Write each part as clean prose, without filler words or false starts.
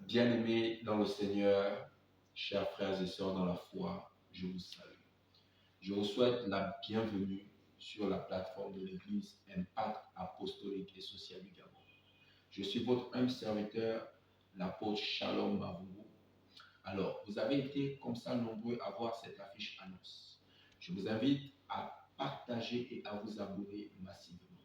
Bien-aimés dans le Seigneur, chers frères et sœurs dans la foi, je vous salue. Je vous souhaite la bienvenue sur la plateforme de l'Église Impact Apostolique et Social du Gabon. Je suis votre humble serviteur, l'apôtre Shalom Mavungu. Alors, vous avez été comme ça nombreux à voir cette affiche annonce. Je vous invite à partager et à vous abonner massivement.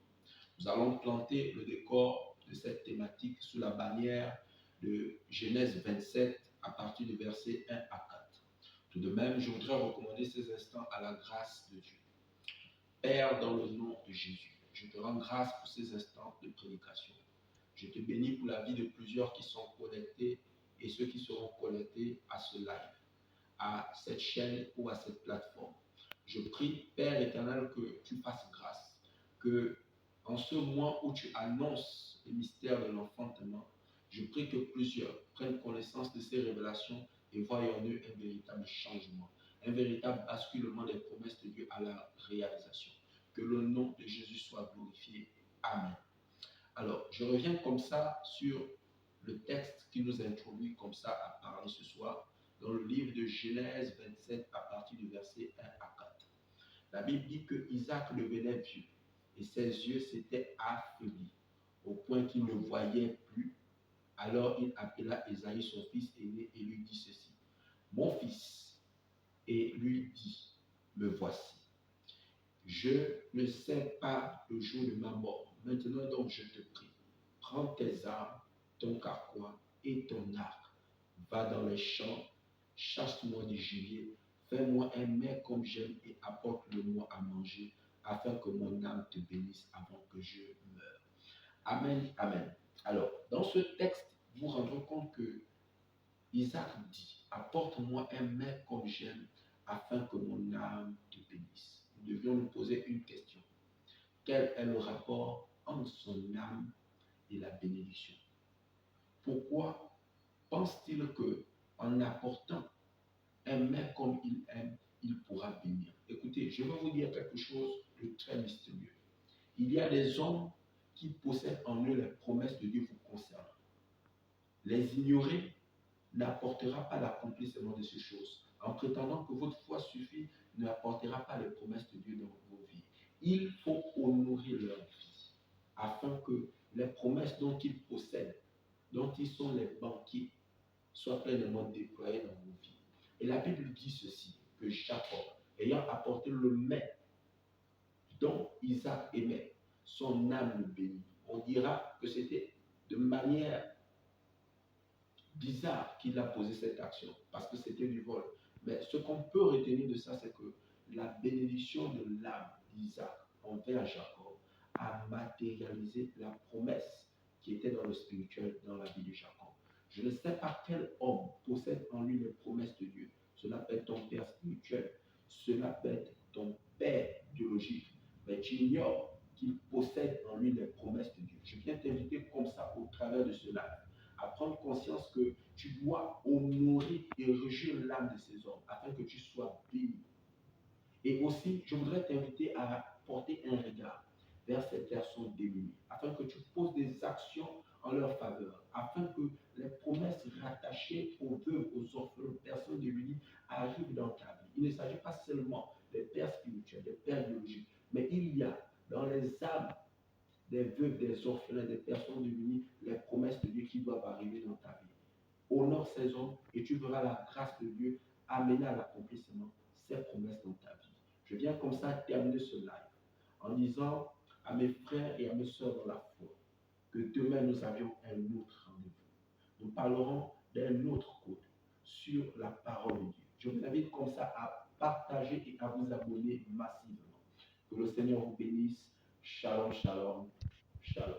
Nous allons planter le décor de cette thématique sous la bannière de Genèse 27 à partir du verset 1 à 4. Tout de même, je voudrais recommander ces instants à la grâce de Dieu. Père, dans le nom de Jésus, je te rends grâce pour ces instants de prédication. Je te bénis pour la vie de plusieurs qui sont connectés et ceux qui seront connectés à ce live, à cette chaîne ou à cette plateforme. Je prie, Père éternel, que tu fasses grâce, que en ce mois où tu annonces le mystère de l'enfantement, je prie que plusieurs prennent connaissance de ces révélations et voient en eux un véritable changement, un véritable basculement des promesses de Dieu à la réalisation. Que le nom de Jésus soit glorifié. Amen. Alors, je reviens comme ça sur le texte qui nous introduit comme ça à parler ce soir, dans le livre de Genèse 27 à partir du verset 1 à 4. La Bible dit que Isaac devenait vieux et ses yeux s'étaient affaiblis au point qu'il ne voyait plus. Alors il appela Ésaü, son fils aîné, et lui dit ceci: Mon fils. Et lui dit: Me voici. Je ne sais pas le jour de ma mort. Maintenant donc je te prie, prends tes armes, ton carquois et ton arc. Va dans les champs, chasse-moi du gibier, fais-moi un mets comme j'aime et apporte-le-moi à manger, afin que mon âme te bénisse avant que je meure. Amen, amen. Alors, dans ce texte, vous vous rendrez compte que Isaac dit: apporte-moi un mets comme j'aime, afin que mon âme te bénisse. Nous devions nous poser une question. Quel est le rapport entre son âme et la bénédiction? Pourquoi pense-t-il que en apportant un mets comme il aime, il pourra bénir? Écoutez, je vais vous dire quelque chose de très mystérieux. Il y a des hommes qui possèdent en eux les promesses de Dieu vous concernant. Les ignorer n'apportera pas l'accomplissement de ces choses. En prétendant que votre foi suffit, n'apportera pas les promesses de Dieu dans vos vies. Il faut honorer leur vie afin que les promesses dont ils possèdent, dont ils sont les banquiers, soient pleinement déployées dans vos vies. Et la Bible dit ceci, que Jacob, ayant apporté le mets dont Isaac aimait, son âme le bénit. On dira que c'était de manière bizarre qu'il a posé cette action, parce que c'était du vol. Mais ce qu'on peut retenir de ça, c'est que la bénédiction de l'âme d'Isaac envers Jacob a matérialisé la promesse qui était dans le spirituel, dans la vie de Jacob. Je ne sais pas quel homme possède en lui les promesses de Dieu. Cela peut être ton père spirituel, cela peut être ton père biologique, mais tu ignores qu'il possède en lui les promesses de Dieu. Je viens t'inviter comme ça au travers de cela à prendre conscience que tu dois honorer et réjouir l'âme de ces hommes afin que tu sois béni. Et aussi, je voudrais t'inviter à porter un regard vers ces personnes démunies, afin que tu poses des actions en leur faveur, afin que les promesses rattachées aux veuves, aux orphelins, aux personnes démunies arrivent dans ta vie. Il ne s'agit pas seulement des pères spirituels, des pères biologiques, mais il y a dans les âmes des veuves, des orphelins, des personnes démunies, les promesses de Dieu qui doivent arriver dans ta vie. Honore ces hommes et tu verras la grâce de Dieu amener à l'accomplissement ces promesses dans ta vie. Je viens comme ça terminer ce live en disant à mes frères et à mes soeurs dans la foi que demain nous avions un autre rendez-vous. Nous parlerons d'un autre code sur la parole de Dieu. Je vous invite comme ça à partager et à vous abonner massivement. Que le Seigneur vous bénisse. Shalom, shalom, shalom.